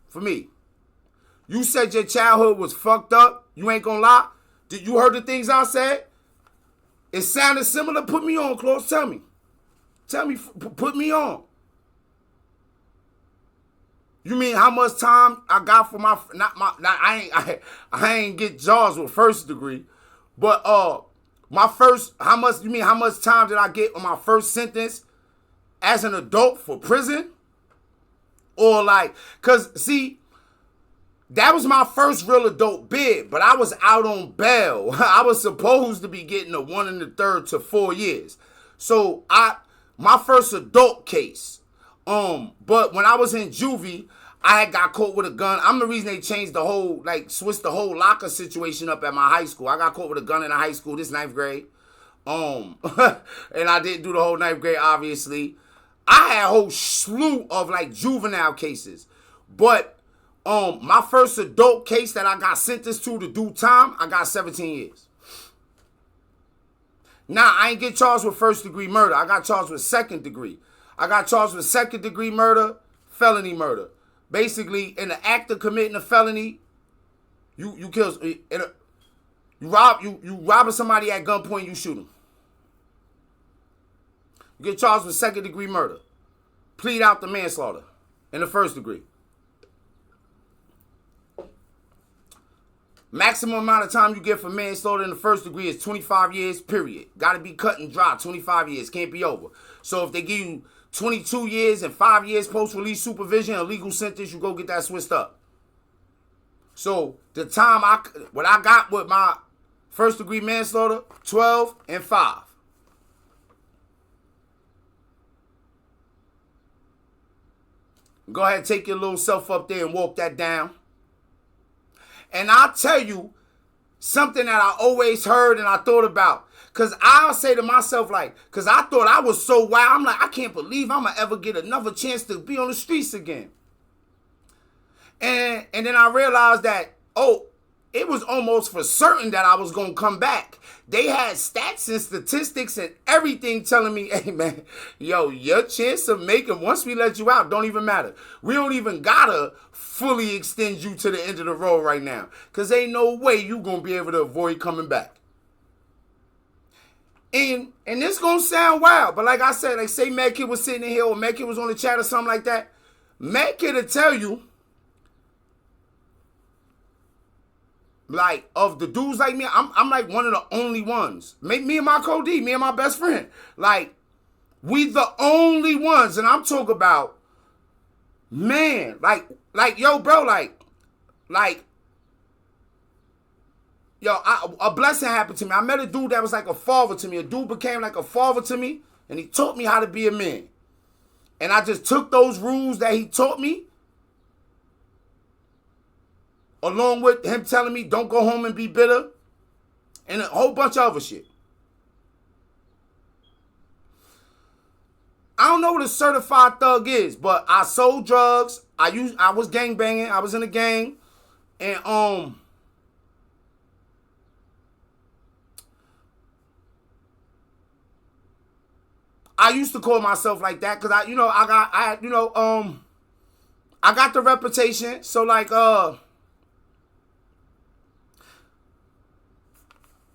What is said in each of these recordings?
For me. You said your childhood was fucked up. You ain't gonna lie. Did you heard the things I said? It sounded similar. Put me on, Close. Tell me. Put me on. You mean how much time I got for I ain't get jaws with first degree, but my first, how much time did I get on my first sentence as an adult for prison? Or like, cause see, that was my first real adult bid, but I was out on bail. I was supposed to be getting a 1 1/3 to 4 years. So my first adult case. But when I was in juvie, I had got caught with a gun. I'm the reason they changed the whole, switched the whole locker situation up at my high school. I got caught with a gun in high school, this 9th grade. And I didn't do the whole 9th grade, obviously. I had a whole slew of, juvenile cases. But my first adult case that I got sentenced to do time, I got 17 years. Now, I ain't get charged with first degree murder. I got charged with second degree. I got charged with second degree murder, felony murder. Basically, in the act of committing a felony, you robbing somebody at gunpoint, you shoot them. You get charged with second degree murder. Plead out the manslaughter in the first degree. Maximum amount of time you get for manslaughter in the first degree is 25 years, period. Got to be cut and dry, 25 years, can't be over. So if they give you 22 years and 5 years post-release supervision, a legal sentence, you go get that switched up. So the time what I got with my first degree manslaughter, 12 and 5. Go ahead, take your little self up there and walk that down. And I'll tell you something that I always heard and I thought about. Because I'll say to myself, because I thought I was so wild. I'm like, I can't believe I'm going to ever get another chance to be on the streets again. And then I realized that, it was almost for certain that I was going to come back. They had stats and statistics and everything telling me, hey, man, your chance of making, once we let you out, don't even matter. We don't even got to fully extend you to the end of the road right now. Because ain't no way you going to be able to avoid coming back. And this going to sound wild, but like I said, say Mad Kid was sitting in here or Mad Kid was on the chat or something like that. Mad Kid will tell you, of the dudes like me, I'm like one of the only ones. Me and my co-D, me and my best friend. We the only ones. And I'm talking about, man, yo, bro, a blessing happened to me. I met a dude that was like a father to me. A dude became like a father to me, and he taught me how to be a man. And I just took those rules that he taught me, along with him telling me don't go home and be bitter, and a whole bunch of other shit. I don't know what a certified thug is, but I sold drugs. I was gang banging. I was in a gang, and I used to call myself like that because I got the reputation. So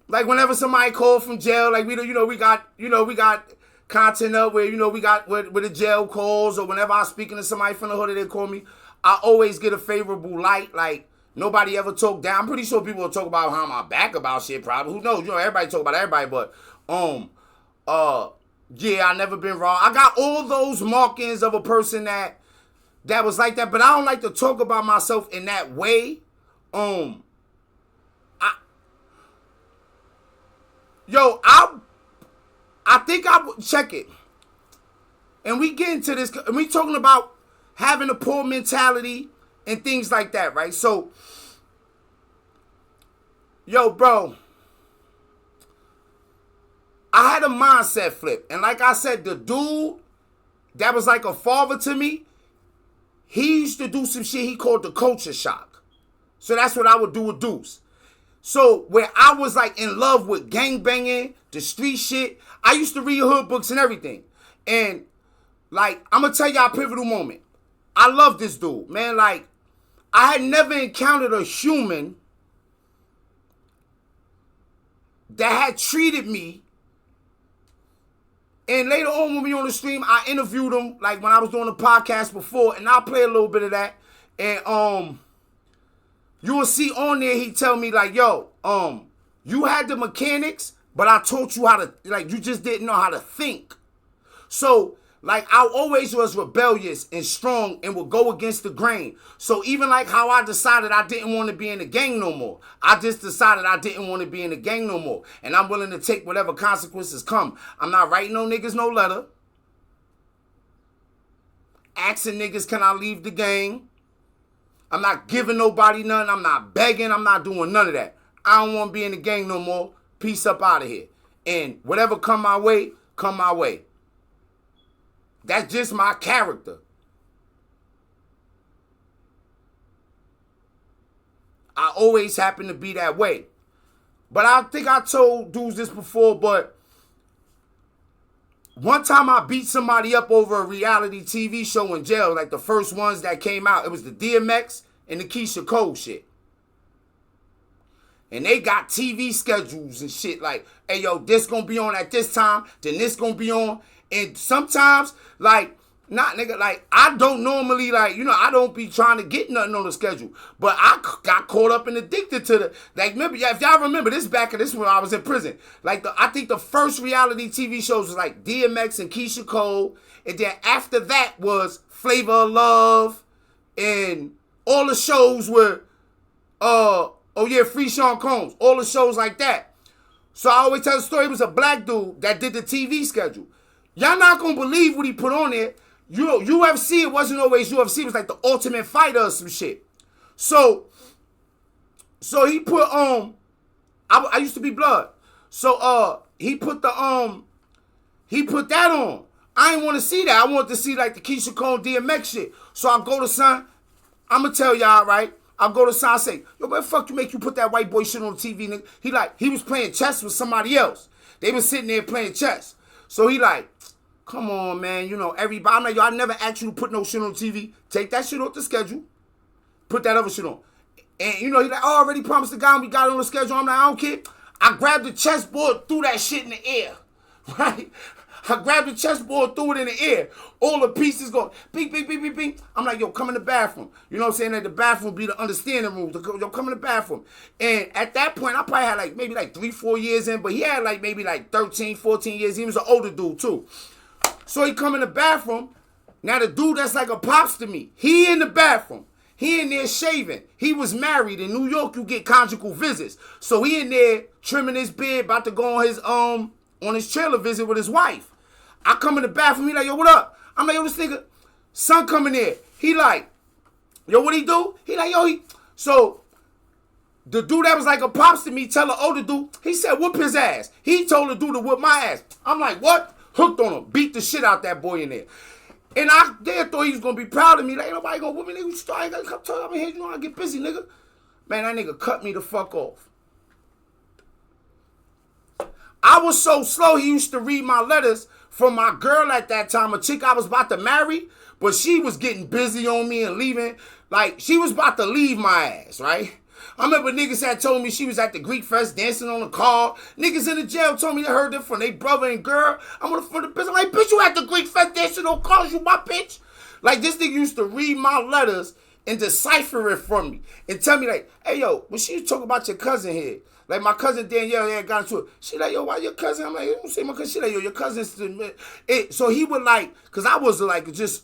whenever somebody called from jail, we got content up where we got where the jail calls, or whenever I'm speaking to somebody from the hood, they call me. I always get a favorable light. Nobody ever talk down. I'm pretty sure people will talk about how my back about shit. Probably, who knows? Everybody talk about everybody, but yeah, I never been wrong. I got all those markings of a person that was like that, but I don't like to talk about myself in that way. I think I would check it. And we get into this, and we talking about having a poor mentality and things like that, right? So, bro, I had a mindset flip. And like I said, the dude that was like a father to me, he used to do some shit he called the culture shock. So that's what I would do with Deuce. So where I was in love with gangbanging, the street shit, I used to read hood books and everything. And I'm going to tell y'all a pivotal moment. I love this dude, man. I had never encountered a human that had treated me. And later on when we on the stream, I interviewed him, like when I was doing the podcast before, and I'll play a little bit of that. And you will see on there, he tell me like, yo, you had the mechanics, but I taught you how to, like, you just didn't know how to think. So, like, I always was rebellious and strong and would go against the grain. So even like how I decided I didn't want to be in the gang no more. I just decided I didn't want to be in the gang no more. And I'm willing to take whatever consequences come. I'm not writing no niggas no letter. Asking niggas, can I leave the gang? I'm not giving nobody nothing. I'm not begging. I'm not doing none of that. I don't want to be in the gang no more. Peace up out of here. And whatever come my way, come my way. That's just my character. I always happen to be that way. But I think I told dudes this before, but one time I beat somebody up over a reality TV show in jail, like the first ones that came out. It was the DMX and the Keisha Cole shit. And they got TV schedules and shit like, hey, yo, this gonna be on at this time, then this gonna be on. And sometimes, like, not nigga, like, I don't normally, like, you know, I don't be trying to get nothing on the schedule. But I got caught up and addicted to the, like, remember, if y'all remember, this when I was in prison. Like, I think the first reality TV shows was like DMX and Keisha Cole. And then after that was Flavor of Love. And all the shows were, Free Sean Combs. All the shows like that. So I always tell the story, it was a black dude that did the TV schedule. Y'all not gonna believe what he put on there. UFC, it wasn't always UFC. It was like the Ultimate Fighter or some shit. So he put I used to be blood. So he put that on. I didn't want to see that. I wanted to see like the Keisha Cole DMX shit. So I go to son. I'ma tell y'all right. I go to son. I say, yo, what the fuck you make you put that white boy shit on the TV, nigga? He was playing chess with somebody else. They was sitting there playing chess. So he like, come on, man. You know, everybody. I'm like, yo, I never asked you to put no shit on TV. Take that shit off the schedule. Put that other shit on. And, you know, he like, oh, I already promised the guy we got it on the schedule. I'm like, I don't care. I grabbed the chessboard, threw that shit in the air. Right? I grabbed the chessboard, threw it in the air. All the pieces going, bing, bing, bing, bing, bing. I'm like, yo, come in the bathroom. You know what I'm saying? That the bathroom be the understanding room. Yo, come in the bathroom. And at that point, I probably had like maybe like 3-4 years in, but he had like maybe like 13, 14 years. He was an older dude too. So he come in the bathroom. Now the dude that's like a pops to me, he in the bathroom. He in there shaving. He was married. In New York, you get conjugal visits. So he in there trimming his beard, about to go on his trailer visit with his wife. I come in the bathroom, he like, yo, what up? I'm like, yo, this nigga, son coming there. He like, yo, what he do? He like, yo, so the dude that was like a pops to me tell the older dude, he said, whoop his ass. He told the dude to whoop my ass. I'm like, what? Hooked on him. Beat the shit out that boy in there. And I thought he was going to be proud of me. Like, ain't nobody going to whoop me, nigga. I ain't got to come tell me here. You know I get busy, nigga. Man, that nigga cut me the fuck off. I was so slow, he used to read my letters from my girl at that time, a chick I was about to marry, but she was getting busy on me and leaving. Like, she was about to leave my ass, right? I remember niggas had told me she was at the Greek Fest dancing on the car. Niggas in the jail told me they heard it from their brother and girl. I'm on the front of the bitch. I'm like, bitch, you at the Greek Fest dancing on cars, you my bitch? Like, this nigga used to read my letters and decipher it from me and tell me like, hey, yo, when she was talking about your cousin here, like my cousin Danielle had got into it. She like, yo, why your cousin? I'm like, you don't say my cousin. She like, yo, your cousin's it. So he would like, cause I was like just,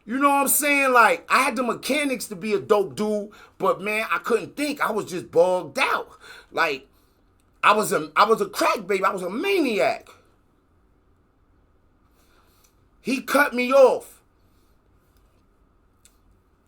you know what I'm saying? Like I had the mechanics to be a dope dude, but man, I couldn't think. I was just bugged out. Like I was a crack baby. I was a maniac. He cut me off.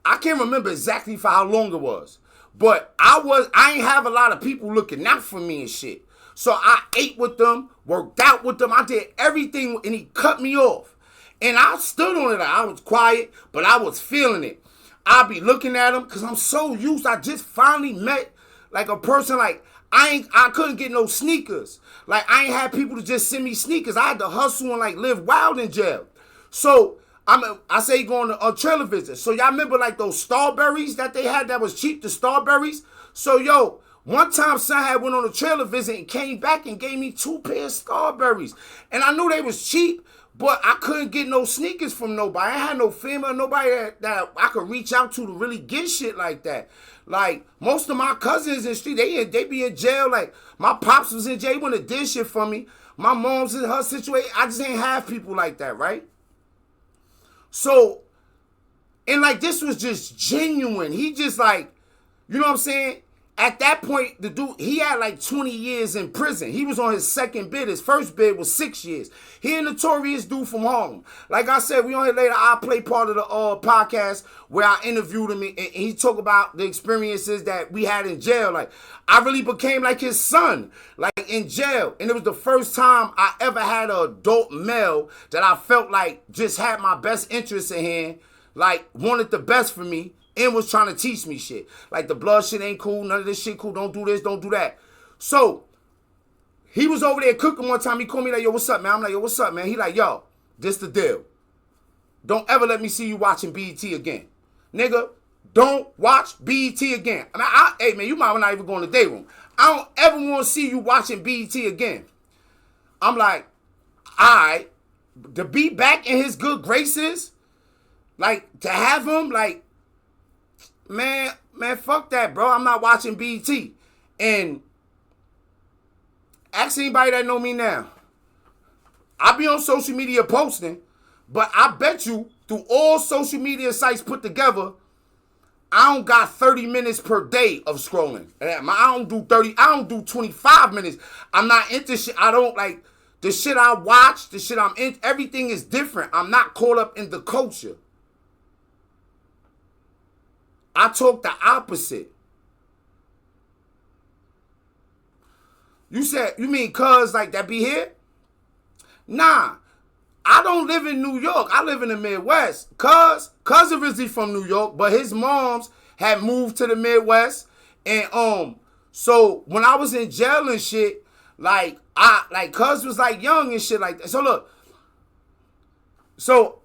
I can't remember exactly for how long it was. But I ain't have a lot of people looking out for me and shit. So I ate with them, worked out with them. I did everything and he cut me off. And I stood on it. I was quiet, but I was feeling it. I be looking at him because I'm so used. I just finally met like a person like I couldn't get no sneakers. Like I ain't had people to just send me sneakers. I had to hustle and like live wild in jail. So I say going on a trailer visit. So y'all remember like those strawberries that they had that was cheap, the strawberries? So yo, one time son had went on a trailer visit and came back and gave me 2 pairs of strawberries. And I knew they was cheap, but I couldn't get no sneakers from nobody. I had no family, nobody that I could reach out to really get shit like that. Like, most of my cousins in the street, they be in jail. Like, my pops was in jail. He wouldn't have did shit for me. My mom's in her situation. I just ain't have people like that, right? So, and like, this was just genuine. He just like, you know what I'm saying? At that point, the dude, he had like 20 years in prison. He was on his second bid. His first bid was 6 years. He a notorious dude from Harlem. Like I said, we on here later. I'll play part of the podcast where I interviewed him and he talked about the experiences that we had in jail. Like, I really became like his son, like in jail. And it was the first time I ever had an adult male that I felt like just had my best interest in hand, like wanted the best for me. And was trying to teach me shit. Like, the blood shit ain't cool. None of this shit cool. Don't do this. Don't do that. So, he was over there cooking one time. He called me like, yo, what's up, man? I'm like, yo, what's up, man? He like, yo, this the deal. Don't ever let me see you watching BET again. Nigga, don't watch BET again. I mean, hey, man, you might not even go in the day room. I don't ever want to see you watching BET again. I'm like, all right. To be back in his good graces, like, to have him, like, Man, fuck that, bro. I'm not watching BET. And ask anybody that know me now. I be on social media posting, but I bet you through all social media sites put together, I don't got 30 minutes per day of scrolling. I don't do 30. I don't do 25 minutes. I'm not into shit. I don't like the shit I watch, the shit I'm in. Everything is different. I'm not caught up in the culture. I talk the opposite. You said, you mean cuz like that be here? Nah, I don't live in New York. I live in the Midwest. Cuz originally from New York, but his moms had moved to the Midwest. And so when I was in jail and shit, like cuz was like young and shit like that. So look, so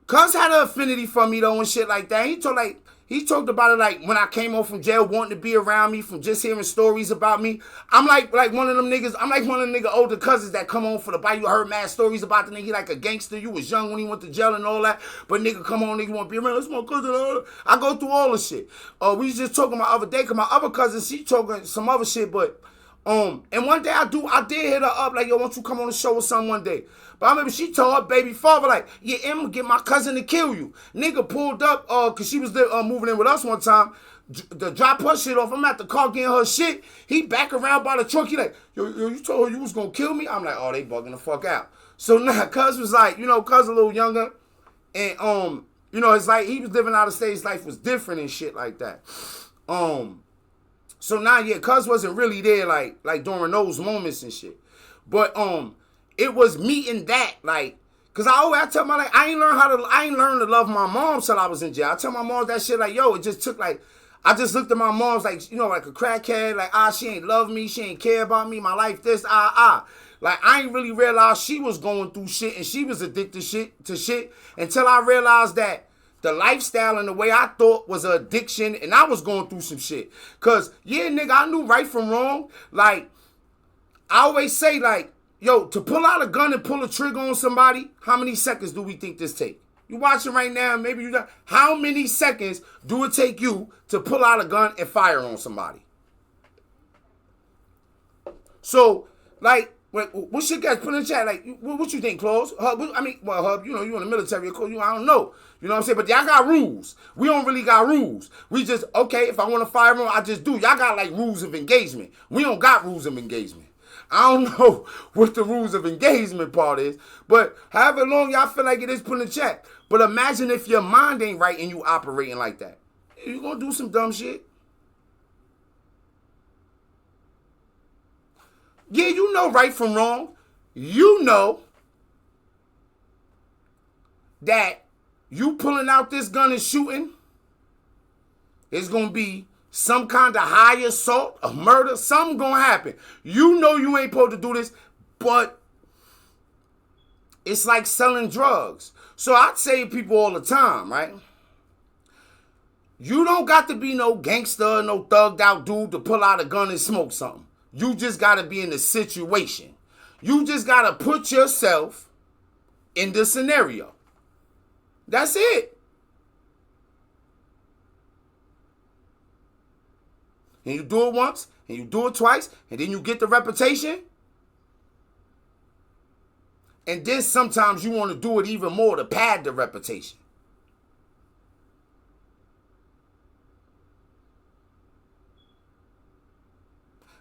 cuz had an affinity for me though and shit like that. He talked about it like when I came home from jail, wanting to be around me from just hearing stories about me. I'm like one of them niggas. I'm like one of them nigga older cousins that come home for the bite. You heard mad stories about the nigga. He like a gangster. You was young when he went to jail and all that. But nigga come on, nigga want to be around. That's my cousin. I go through all the shit. We was just talking my other day because my other cousin, she talking some other shit. But and one day I did hit her up like, yo, why don't you come on the show or something one day? But I remember she told her baby father, like, yeah, I'm going to get my cousin to kill you. Nigga pulled up, because she was moving in with us one time, to drop her shit off. I'm at the car getting her shit. He back around by the truck. He like, yo, you told her you was going to kill me? I'm like, oh, they bugging the fuck out. So now, cuz was like, cuz a little younger. And, it's like he was living out of state. His life was different and shit like that. So now, yeah, cuz wasn't really there, like during those moments and shit. But, it was meeting that, like, cause I tell my, like, I ain't learned to love my mom till I was in jail. I tell my mom that shit, like, yo, it just took, like, I just looked at my mom's, like, like a crackhead, like, she ain't love me, she ain't care about me, my life, this, Like, I ain't really realized she was going through shit and she was addicted to shit until I realized that the lifestyle and the way I thought was an addiction and I was going through some shit. Cause, yeah, nigga, I knew right from wrong. Like, I always say, like, yo, to pull out a gun and pull a trigger on somebody, how many seconds do we think this take? You watching right now, maybe you got, how many seconds do it take you to pull out a gun and fire on somebody? So, like, what's your guys put in the chat? Like, what you think, Claus? Hub, Hub, you in the military, I don't know. You know what I'm saying? But y'all got rules. We don't really got rules. We just, okay, if I want to fire on, I just do. Y'all got, like, rules of engagement. We don't got rules of engagement. I don't know what the rules of engagement part is, but however long y'all feel like it is, put in the chat. But imagine if your mind ain't right and you operating like that. You gonna do some dumb shit. Yeah, you know right from wrong. You know that you pulling out this gun and shooting is gonna be some kind of high assault, a murder, something gonna happen. You know you ain't supposed to do this, but It's like selling drugs. So I say to people all the time, right? You don't got to be no gangster, no thugged out dude to pull out a gun and smoke something. You just got to be in the situation. You just got to put yourself in the scenario. That's it. And you do it once, and you do it twice, and then you get the reputation. And then sometimes you want to do it even more to pad the reputation.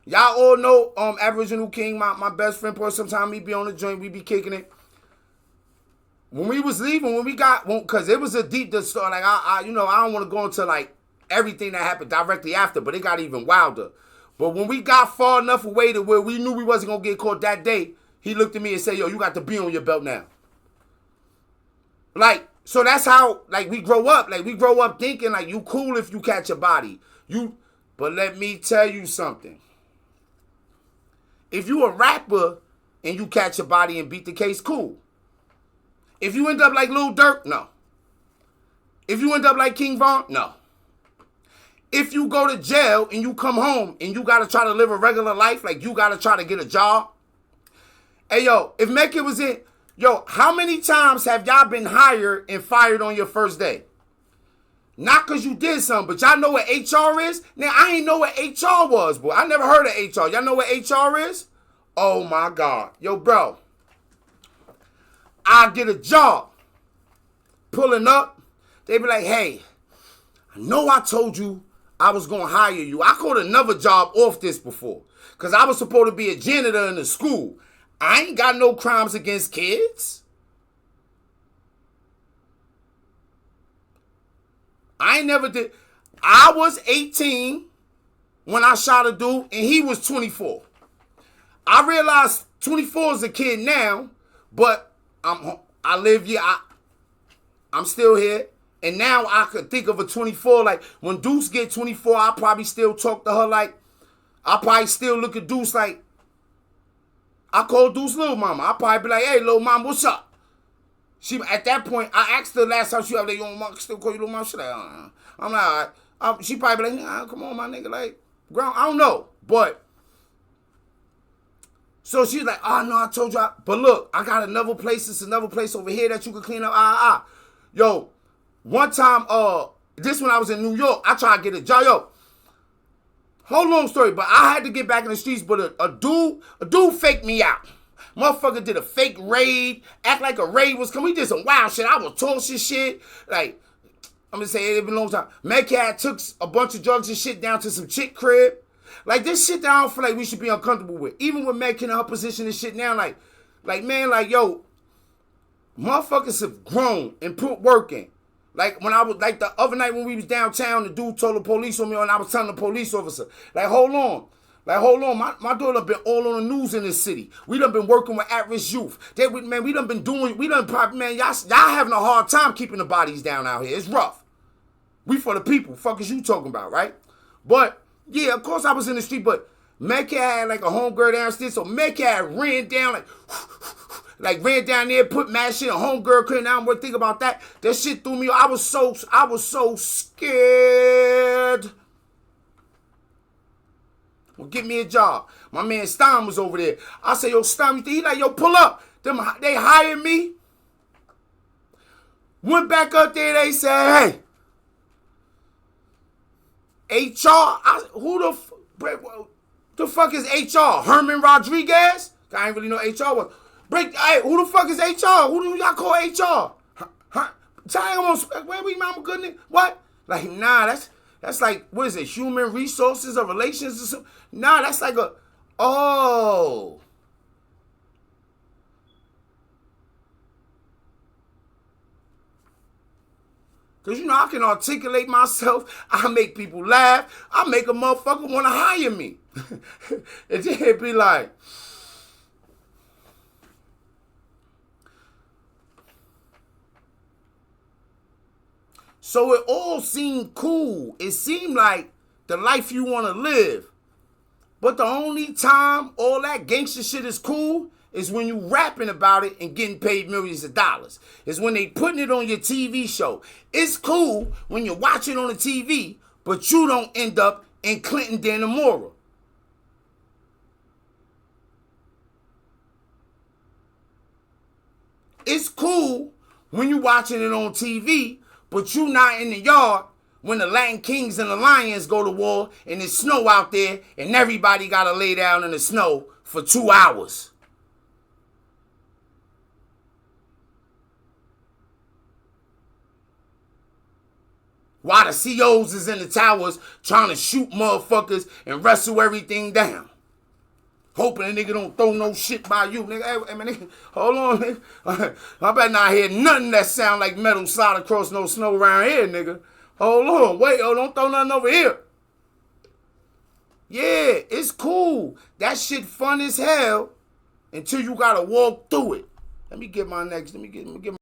Y'all all know Aboriginal King, my best friend, boy. Sometimes he be on the joint, we be kicking it. When we was leaving, when we got, because it was a deep story. Like I don't want to go into like everything that happened directly after, but it got even wilder. But when we got far enough away to where we knew we wasn't gonna get caught that day, he looked at me and said, "Yo, you got the B on your belt now." Like, so that's how like we grow up. Like we grow up thinking like you cool if you catch a body. But let me tell you something. If you a rapper and you catch a body and beat the case, cool. If you end up like Lil Durk, no. If you end up like King Von, no. If you go to jail and you come home and you got to try to live a regular life, like you got to try to get a job. Hey, yo, if Mecca was in, yo, how many times have y'all been hired and fired on your first day? Not because you did something, but y'all know what HR is? Now, I ain't know what HR was, boy. I never heard of HR. Y'all know what HR is? Oh, my God. Yo, bro, I get a job. Pulling up, they be like, hey, I know I told you I was going to hire you. I called another job off this before because I was supposed to be a janitor in the school. I ain't got no crimes against kids. I ain't never did. I was 18 when I shot a dude, and he was 24. I realized 24 is a kid now, but I live here. I'm still here, and now I could think of a 24. Like when Deuce get 24, I probably still talk to her like. I probably still look at Deuce like. I call Deuce little mama. I probably be like, hey, little mama, what's up? She at that point, I asked her last time she was like, yo, mom, still call you little mama? She like, I'm like, all right. She probably be like, nah, come on, my nigga, like, ground. I don't know, but so she's like, oh no, I told you. But look, I got another place. It's another place over here that you can clean up. Yo, one time, this when I was in New York, I tried to get a job. Yo, whole long story, but I had to get back in the streets. But a dude faked me out. Motherfucker did a fake raid, act like a raid was coming. We did some wild shit. I was tossing shit. Like, I'm gonna say it been a long time. Metcalf took a bunch of drugs and shit down to some chick crib. Like, this shit that I don't feel like we should be uncomfortable with. Even with Metcalf in her position and shit now, like, man, like, yo, motherfuckers have grown and put work in. Like, when I was, like, the other night when we was downtown, the dude told the police on me, and I was telling the police officer, like, hold on. My daughter been all on the news in this city. We done been working with at-risk youth. We done probably, man, y'all having a hard time keeping the bodies down out here. It's rough. We for the people. Fuck is you talking about, right? But, yeah, of course I was in the street, but Metcalf had like a homegirl downstairs, so Metcalf ran down like ran down there, put mad shit, a homegirl couldn't I don't think about that. That shit threw me. I was so scared. Well, get me a job. My man Stein was over there. I said, yo, Stein, he like, yo, pull up. They hired me. Went back up there, they said, hey, HR, who the fuck is HR? Herman Rodriguez? I ain't really know HR was. Hey, who the fuck is HR? Who do y'all call HR? Where we mama goodness? What? Like, nah, that's like, what is it, human resources or relations or something? Nah, that's like oh. Because, I can articulate myself. I make people laugh. I make a motherfucker want to hire me. And then it'd be like, so it all seemed cool. It seemed like the life you want to live. But the only time all that gangster shit is cool is when you rapping about it and getting paid millions of dollars. It's when they putting it on your TV show. It's cool when you watch it on the TV, but you don't end up in Clinton Dannemora. It's cool when you watching it on TV, but you not in the yard when the Latin Kings and the Lions go to war and it's snow out there and everybody got to lay down in the snow for 2 hours. While the COs is in the towers trying to shoot motherfuckers and wrestle everything down. Hoping a nigga don't throw no shit by you, nigga. Hey, man, nigga, hold on, nigga. I better not hear nothing that sound like metal slide across no snow around here, nigga. Hold on, wait, don't throw nothing over here. Yeah, it's cool. That shit fun as hell until you gotta walk through it. Let me get my